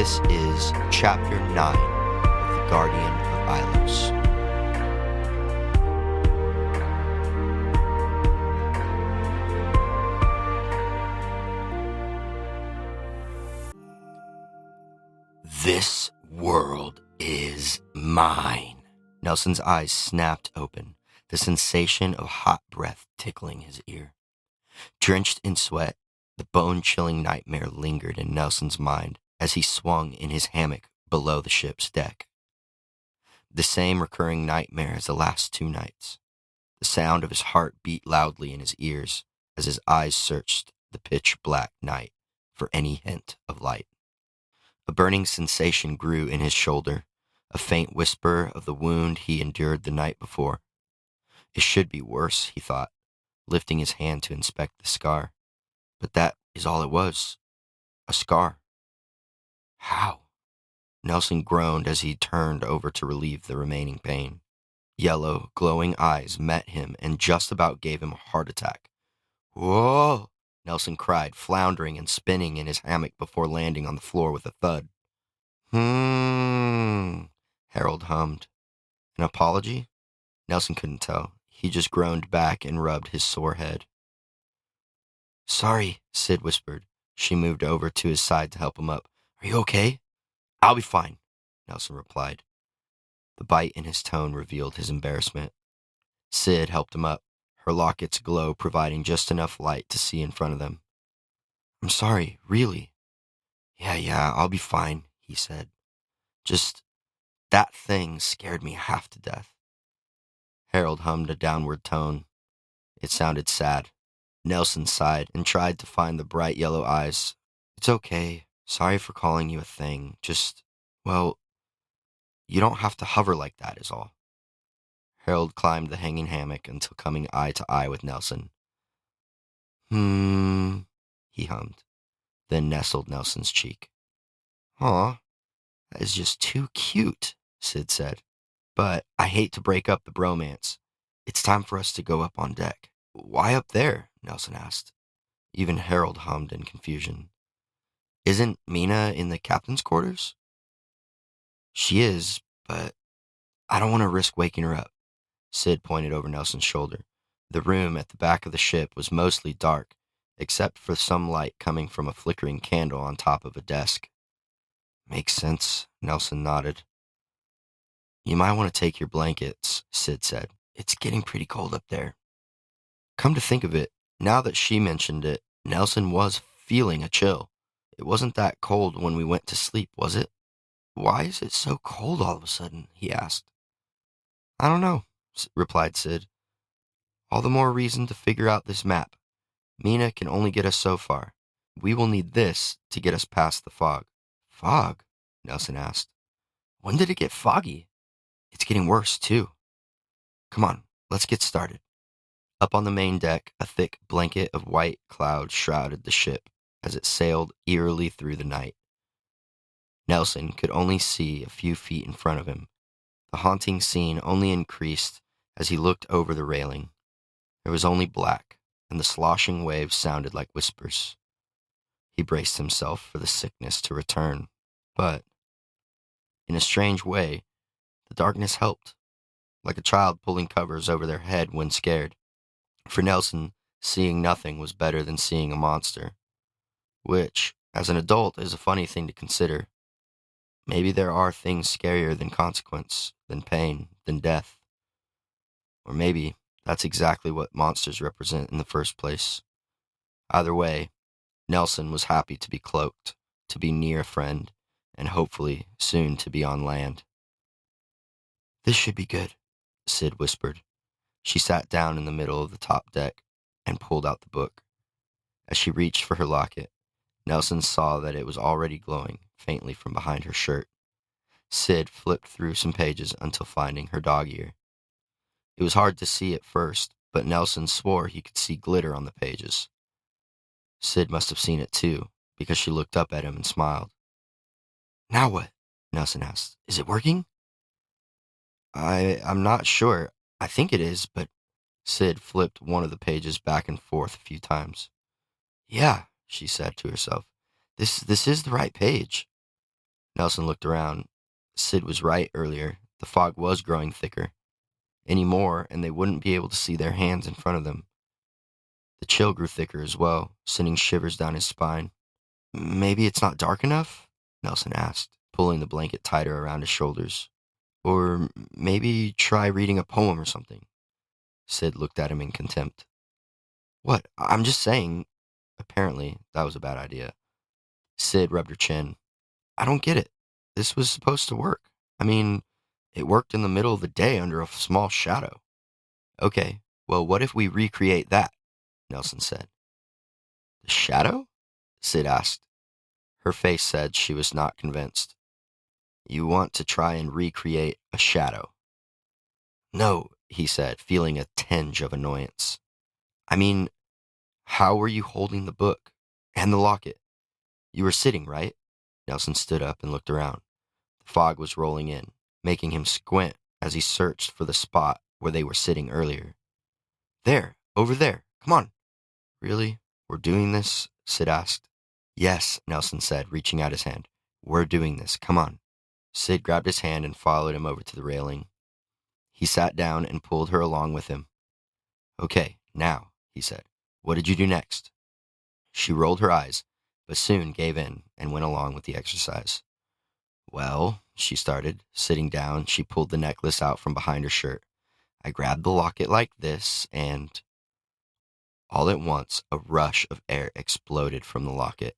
This is Chapter 9 of The Guardian of Ailos. This world is mine. Nelson's eyes snapped open, the sensation of hot breath tickling his ear. Drenched in sweat, the bone-chilling nightmare lingered in Nelson's mind as he swung in his hammock below the ship's deck. The same recurring nightmare as the last 2 nights. The sound of his heart beat loudly in his ears as his eyes searched the pitch-black night for any hint of light. A burning sensation grew in his shoulder, a faint whisper of the wound he endured the night before. It should be worse, he thought, lifting his hand to inspect the scar. But that is all it was, a scar. How? Nelson groaned as he turned over to relieve the remaining pain. Yellow, glowing eyes met him and just about gave him a heart attack. Whoa! Nelson cried, floundering and spinning in his hammock before landing on the floor with a thud. Harold hummed. An apology? Nelson couldn't tell. He just groaned back and rubbed his sore head. Sorry, Sid whispered. She moved over to his side to help him up. Are you okay? I'll be fine, Nelson replied. The bite in his tone revealed his embarrassment. Sid helped him up, her locket's glow providing just enough light to see in front of them. I'm sorry, really. Yeah, I'll be fine, he said. Just, that thing scared me half to death. Harold hummed a downward tone. It sounded sad. Nelson sighed and tried to find the bright yellow eyes. It's okay. Sorry for calling you a thing. Just, well, you don't have to hover like that is all. Harold climbed the hanging hammock until coming eye to eye with Nelson. He hummed, then nestled Nelson's cheek. Aw, that is just too cute, Sid said. But I hate to break up the bromance. It's time for us to go up on deck. Why up there? Nelson asked. Even Harold hummed in confusion. Isn't Mina in the captain's quarters? She is, but I don't want to risk waking her up. Sid pointed over Nelson's shoulder. The room at the back of the ship was mostly dark, except for some light coming from a flickering candle on top of a desk. Makes sense, Nelson nodded. You might want to take your blankets, Sid said. It's getting pretty cold up there. Come to think of it, now that she mentioned it, Nelson was feeling a chill. It wasn't that cold when we went to sleep, was it? Why is it so cold all of a sudden? He asked. I don't know, replied Sid. All the more reason to figure out this map. Mina can only get us so far. We will need this to get us past the fog. Fog? Nelson asked. When did it get foggy? It's getting worse, too. Come on, let's get started. Up on the main deck, a thick blanket of white cloud shrouded the ship as it sailed eerily through the night. Nelson could only see a few feet in front of him. The haunting scene only increased as he looked over the railing. There was only black, and the sloshing waves sounded like whispers. He braced himself for the sickness to return, but, in a strange way, the darkness helped, like a child pulling covers over their head when scared. For Nelson, seeing nothing was better than seeing a monster, which, as an adult, is a funny thing to consider. Maybe there are things scarier than consequence, than pain, than death. Or maybe that's exactly what monsters represent in the first place. Either way, Nelson was happy to be cloaked, to be near a friend, and hopefully soon to be on land. This should be good, Sid whispered. She sat down in the middle of the top deck and pulled out the book. As she reached for her locket, Nelson saw that it was already glowing faintly from behind her shirt. Sid flipped through some pages until finding her dog ear. It was hard to see at first, but Nelson swore he could see glitter on the pages. Sid must have seen it too, because she looked up at him and smiled. Now what? Nelson asked. Is it working? I'm not sure. I think it is, but Sid flipped one of the pages back and forth a few times. Yeah, she said to herself. This is the right page. Nelson looked around. Sid was right earlier. The fog was growing thicker. Any more, and they wouldn't be able to see their hands in front of them. The chill grew thicker as well, sending shivers down his spine. Maybe it's not dark enough? Nelson asked, pulling the blanket tighter around his shoulders. Or maybe try reading a poem or something. Sid looked at him in contempt. What? I'm just saying. Apparently, that was a bad idea. Sid rubbed her chin. I don't get it. This was supposed to work. I mean, it worked in the middle of the day under a small shadow. Okay, well, what if we recreate that? Nelson said. The shadow? Sid asked. Her face said she was not convinced. You want to try and recreate a shadow? No, he said, feeling a tinge of annoyance. I mean, how were you holding the book and the locket? You were sitting, right? Nelson stood up and looked around. The fog was rolling in, making him squint as he searched for the spot where they were sitting earlier. There, over there, come on. Really? We're doing this? Sid asked. Yes, Nelson said, reaching out his hand. We're doing this, come on. Sid grabbed his hand and followed him over to the railing. He sat down and pulled her along with him. Okay, now, he said, what did you do next? She rolled her eyes, but soon gave in and went along with the exercise. Well, she started. Sitting down, she pulled the necklace out from behind her shirt. I grabbed the locket like this, and all at once, a rush of air exploded from the locket.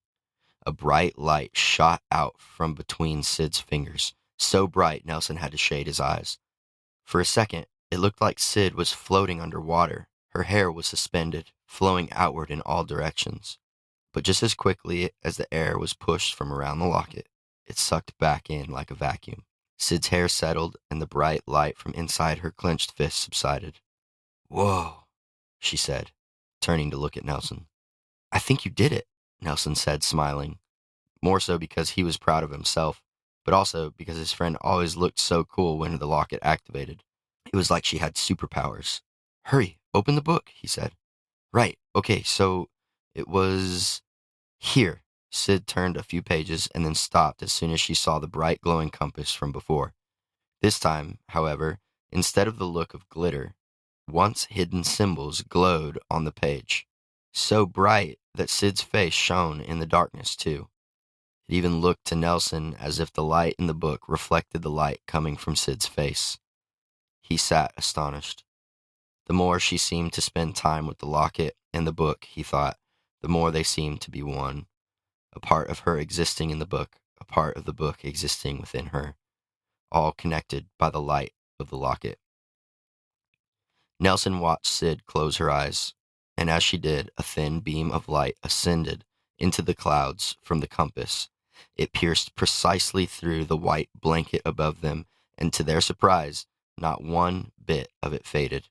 A bright light shot out from between Sid's fingers, so bright Nelson had to shade his eyes. For a second, it looked like Sid was floating underwater. Her hair was suspended, flowing outward in all directions. But just as quickly as the air was pushed from around the locket, it sucked back in like a vacuum. Sid's hair settled, and the bright light from inside her clenched fist subsided. Whoa, she said, turning to look at Nelson. I think you did it, Nelson said, smiling. More so because he was proud of himself, but also because his friend always looked so cool when the locket activated. It was like she had superpowers. Hurry, open the book, he said. Right, okay, so it was here. Sid turned a few pages and then stopped as soon as she saw the bright glowing compass from before. This time, however, instead of the look of glitter, once hidden symbols glowed on the page, so bright that Sid's face shone in the darkness too. It even looked to Nelson as if the light in the book reflected the light coming from Sid's face. He sat astonished. The more she seemed to spend time with the locket and the book, he thought, the more they seemed to be one. A part of her existing in the book, a part of the book existing within her, all connected by the light of the locket. Nelson watched Sid close her eyes, and as she did, a thin beam of light ascended into the clouds from the compass. It pierced precisely through the white blanket above them, and to their surprise, not one bit of it faded.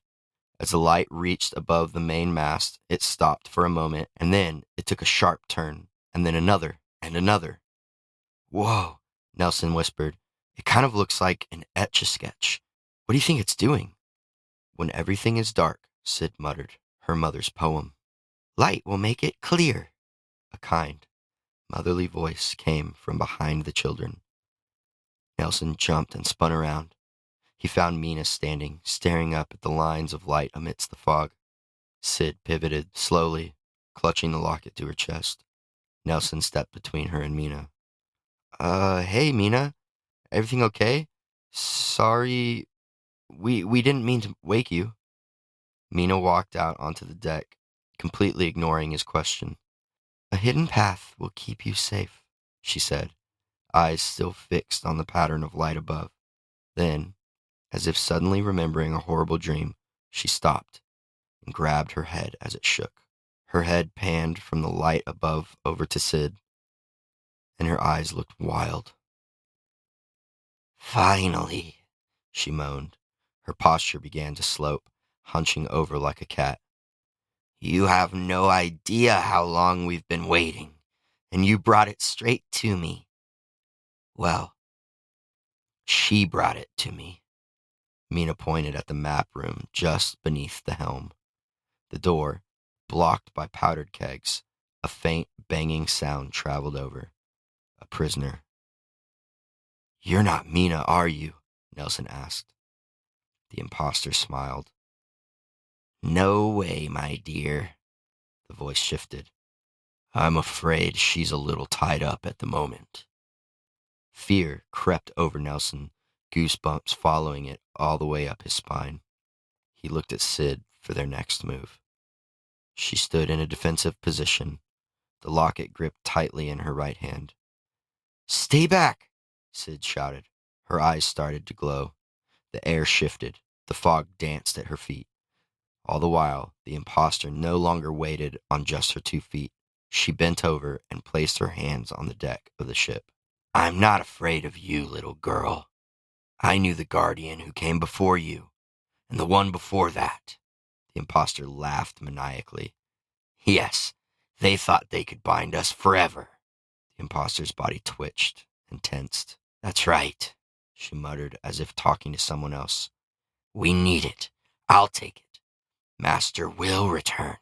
As the light reached above the main mast, it stopped for a moment, and then it took a sharp turn, and then another, and another. Whoa, Nelson whispered. It kind of looks like an etch-a-sketch. What do you think it's doing? When everything is dark, Sid muttered, her mother's poem. Light will make it clear. A kind, motherly voice came from behind the children. Nelson jumped and spun around. He found Mina standing, staring up at the lines of light amidst the fog. Sid pivoted slowly, clutching the locket to her chest. Nelson stepped between her and Mina. Hey, Mina. Everything okay? Sorry, we didn't mean to wake you. Mina walked out onto the deck, completely ignoring his question. A hidden path will keep you safe, she said, eyes still fixed on the pattern of light above. Then, as if suddenly remembering a horrible dream, she stopped and grabbed her head as it shook. Her head panned from the light above over to Sid, and her eyes looked wild. Finally, she moaned. Her posture began to slope, hunching over like a cat. You have no idea how long we've been waiting, and you brought it straight to me. Well, she brought it to me. Mina pointed at the map room just beneath the helm. The door, blocked by powdered kegs, a faint banging sound traveled over. A prisoner. You're not Mina, are you? Nelson asked. The imposter smiled. No way, my dear. The voice shifted. I'm afraid she's a little tied up at the moment. Fear crept over Nelson, goosebumps following it all the way up his spine. He looked at Sid for their next move. She stood in a defensive position, the locket gripped tightly in her right hand. Stay back, Sid shouted. Her eyes started to glow. The air shifted. The fog danced at her feet. All the while, the imposter no longer waited on just her 2 feet. She bent over and placed her hands on the deck of the ship. I'm not afraid of you, little girl. I knew the guardian who came before you, and the one before that. The imposter laughed maniacally. Yes, they thought they could bind us forever. The imposter's body twitched and tensed. That's right, she muttered as if talking to someone else. We need it. I'll take it. Master will return.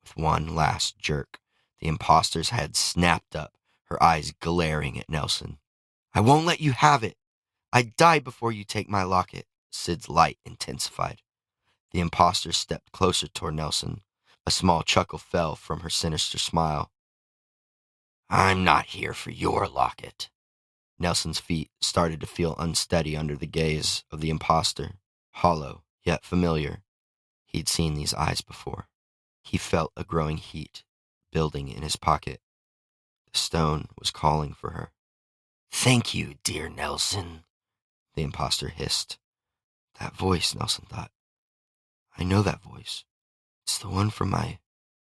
With one last jerk, the imposter's head snapped up, her eyes glaring at Nelson. I won't let you have it. I'd die before you take my locket. Sid's light intensified. The imposter stepped closer toward Nelson. A small chuckle fell from her sinister smile. I'm not here for your locket. Nelson's feet started to feel unsteady under the gaze of the imposter, hollow yet familiar. He'd seen these eyes before. He felt a growing heat building in his pocket. The stone was calling for her. Thank you, dear Nelson, the imposter hissed. That voice, Nelson thought. I know that voice. It's the one from my...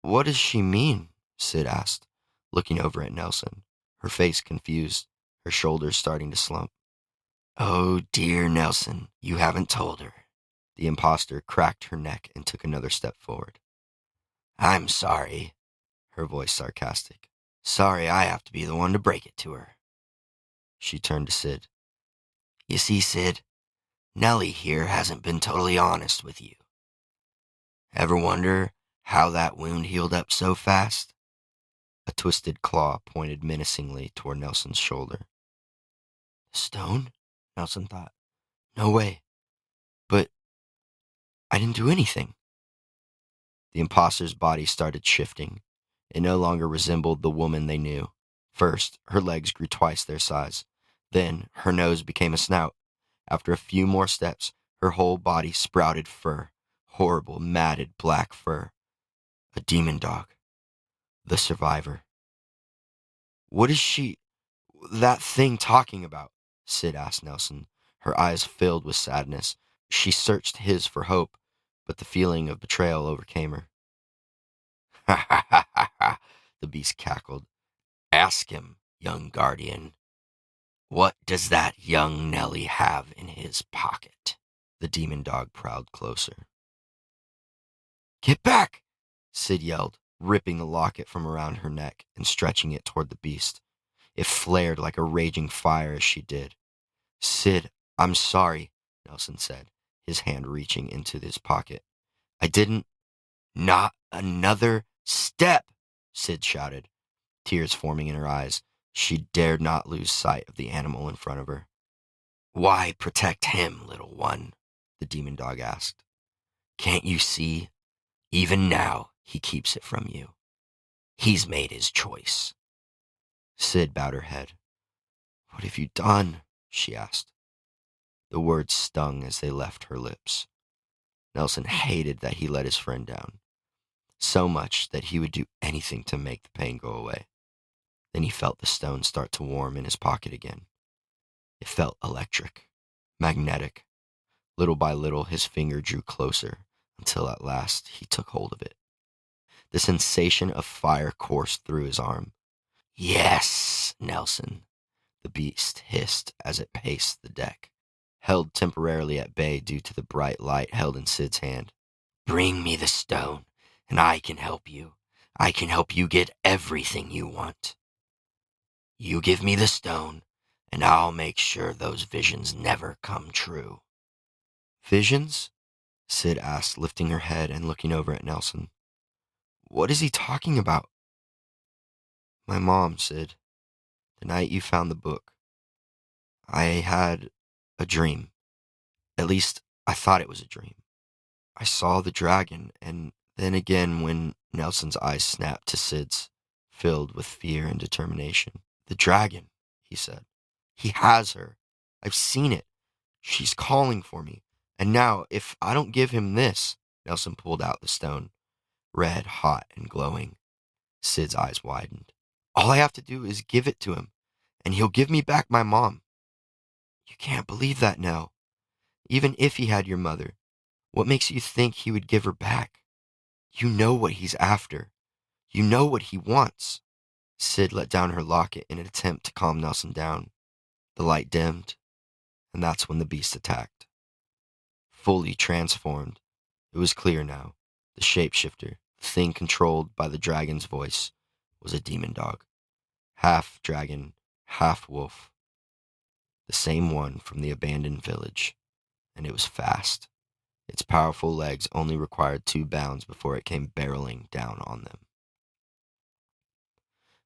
What does she mean? Sid asked, looking over at Nelson, her face confused, her shoulders starting to slump. Oh, dear Nelson, you haven't told her. The imposter cracked her neck and took another step forward. I'm sorry, her voice sarcastic. Sorry I have to be the one to break it to her. She turned to Sid. You see, Sid, Nellie here hasn't been totally honest with you. Ever wonder how that wound healed up so fast? A twisted claw pointed menacingly toward Nelson's shoulder. The stone? Nelson thought. No way. But I didn't do anything. The imposter's body started shifting. It no longer resembled the woman they knew. First, her legs grew twice their size. Then, her nose became a snout. After a few more steps, her whole body sprouted fur. Horrible, matted black fur. A demon dog. The survivor. What is that thing talking about? Sid asked Nelson, her eyes filled with sadness. She searched his for hope, but the feeling of betrayal overcame her. Ha ha ha ha ha, the beast cackled. Ask him, young guardian. What does that young Nellie have in his pocket? The demon dog prowled closer. Get back! Sid yelled, ripping the locket from around her neck and stretching it toward the beast. It flared like a raging fire as she did. Sid, I'm sorry, Nelson said, his hand reaching into his pocket. I didn't... Not another step, Sid shouted, tears forming in her eyes. She dared not lose sight of the animal in front of her. Why protect him, little one? The demon dog asked. Can't you see? Even now, he keeps it from you. He's made his choice. Sid bowed her head. What have you done? She asked. The words stung as they left her lips. Nelson hated that he let his friend down, so much that he would do anything to make the pain go away. Then he felt the stone start to warm in his pocket again. It felt electric, magnetic. Little by little, his finger drew closer, until at last he took hold of it. The sensation of fire coursed through his arm. Yes, Nelson, the beast hissed as it paced the deck, held temporarily at bay due to the bright light held in Sid's hand. Bring me the stone, and I can help you. I can help you get everything you want. You give me the stone, and I'll make sure those visions never come true. Visions? Sid asked, lifting her head and looking over at Nelson. What is he talking about? My mom, Sid. The night you found the book. I had a dream. At least, I thought it was a dream. I saw the dragon, and then again when Nelson's eyes snapped to Sid's, filled with fear and determination. The dragon, he said. He has her. I've seen it. She's calling for me. And now, if I don't give him this, Nelson pulled out the stone, red, hot, and glowing. Sid's eyes widened. All I have to do is give it to him, and he'll give me back my mom. You can't believe that, Nell. Even if he had your mother, what makes you think he would give her back? You know what he's after. You know what he wants. Sid let down her locket in an attempt to calm Nelson down. The light dimmed, and that's when the beast attacked. Fully transformed, it was clear now. The shapeshifter, the thing controlled by the dragon's voice, was a demon dog. Half dragon, half wolf. The same one from the abandoned village. And it was fast. Its powerful legs only required 2 bounds before it came barreling down on them.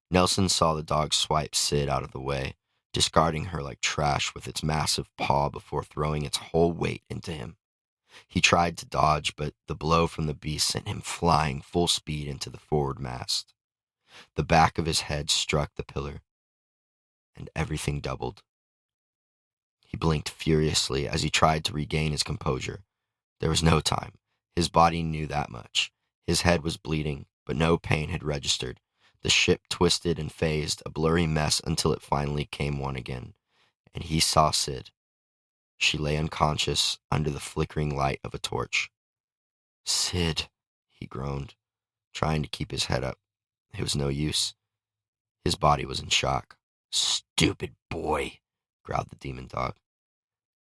Nelson saw the dog swipe Sid out of the way, discarding her like trash with its massive paw before throwing its whole weight into him. He tried to dodge, but the blow from the beast sent him flying full speed into the forward mast. The back of his head struck the pillar, and everything doubled. He blinked furiously as he tried to regain his composure. There was no time. His body knew that much. His head was bleeding, but no pain had registered. The ship twisted and phased, a blurry mess until it finally came one again, and he saw Sid. She lay unconscious under the flickering light of a torch. Sid, he groaned, trying to keep his head up. It was no use. His body was in shock. Stupid boy, growled the demon dog.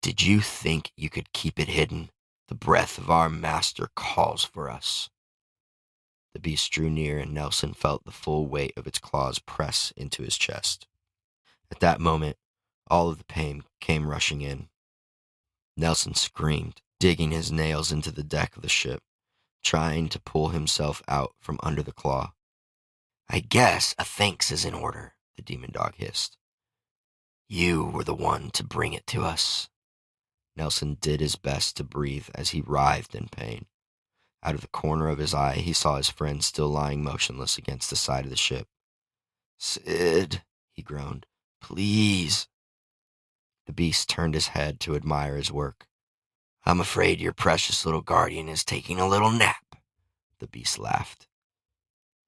Did you think you could keep it hidden? The breath of our master calls for us. The beast drew near, and Nelson felt the full weight of its claws press into his chest. At that moment, all of the pain came rushing in. Nelson screamed, digging his nails into the deck of the ship, trying to pull himself out from under the claw. I guess a thanks is in order, the demon dog hissed. You were the one to bring it to us. Nelson did his best to breathe as he writhed in pain. Out of the corner of his eye, he saw his friend still lying motionless against the side of the ship. Sid, he groaned, please. The beast turned his head to admire his work. I'm afraid your precious little guardian is taking a little nap, the beast laughed.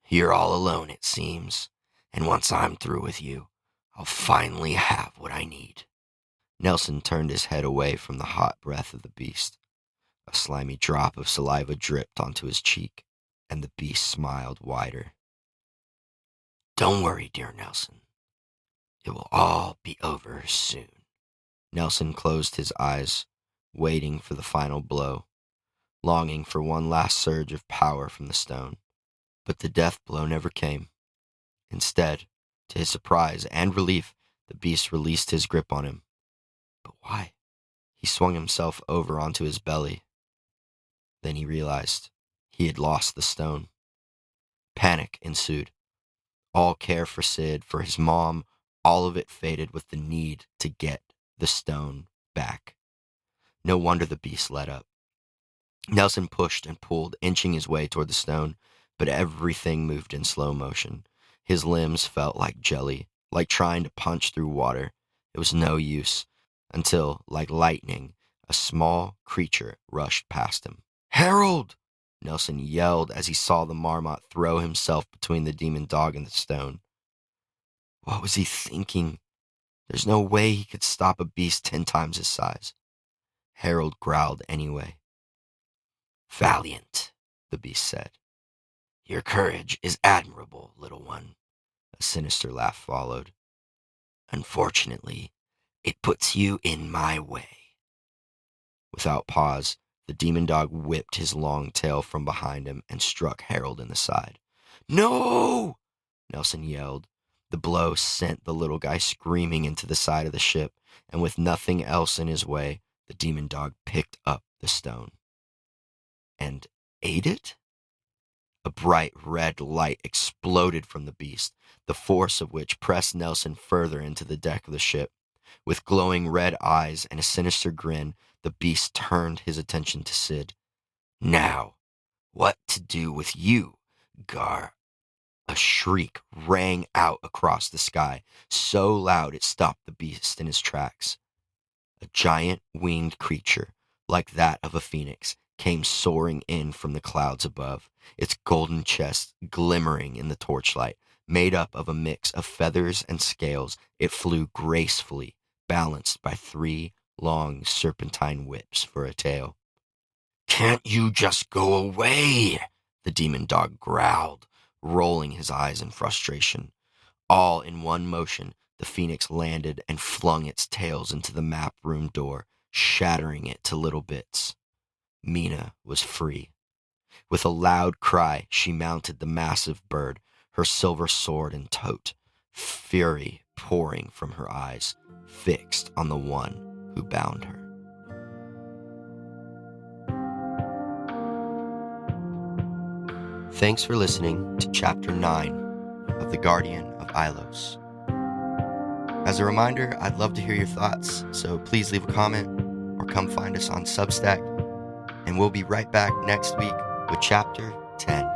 You're all alone, it seems, and once I'm through with you, I'll finally have what I need. Nelson turned his head away from the hot breath of the beast. A slimy drop of saliva dripped onto his cheek, and the beast smiled wider. Don't worry, dear Nelson. It will all be over soon. Nelson closed his eyes, waiting for the final blow, longing for one last surge of power from the stone. But the death blow never came. Instead, to his surprise and relief, the beast released his grip on him. But why? He swung himself over onto his belly. Then he realized he had lost the stone. Panic ensued. All care for Sid, for his mom, all of it faded with the need to get the stone back. No wonder the beast let up. Nelson pushed and pulled, inching his way toward the stone, but everything moved in slow motion. His limbs felt like jelly, like trying to punch through water. It was no use, until, like lightning, a small creature rushed past him. Harold! Nelson yelled as he saw the marmot throw himself between the demon dog and the stone. What was he thinking? There's no way he could stop a beast 10 times his size. Harold growled anyway. Valiant, the beast said. Your courage is admirable, little one. A sinister laugh followed. Unfortunately, it puts you in my way. Without pause, the demon dog whipped his long tail from behind him and struck Harold in the side. No! Nelson yelled. The blow sent the little guy screaming into the side of the ship, and with nothing else in his way, the demon dog picked up the stone. And ate it? A bright red light exploded from the beast, the force of which pressed Nelson further into the deck of the ship. With glowing red eyes and a sinister grin, the beast turned his attention to Sid. Now, what to do with you, Gar? A shriek rang out across the sky, so loud it stopped the beast in his tracks. A giant winged creature, like that of a phoenix, came soaring in from the clouds above, its golden chest glimmering in the torchlight. Made up of a mix of feathers and scales, it flew gracefully, balanced by 3 long serpentine whips for a tail. Can't you just go away? The demon dog growled, rolling his eyes in frustration. All in one motion, the phoenix landed and flung its tails into the map room door, shattering it to little bits. Mina was free. With a loud cry, she mounted the massive bird, her silver sword in tote, fury pouring from her eyes, fixed on the one who bound her. Thanks for listening to Chapter 9 of The Guardian of Ailos. As a reminder, I'd love to hear your thoughts, so please leave a comment or come find us on Substack, and we'll be right back next week with Chapter 10.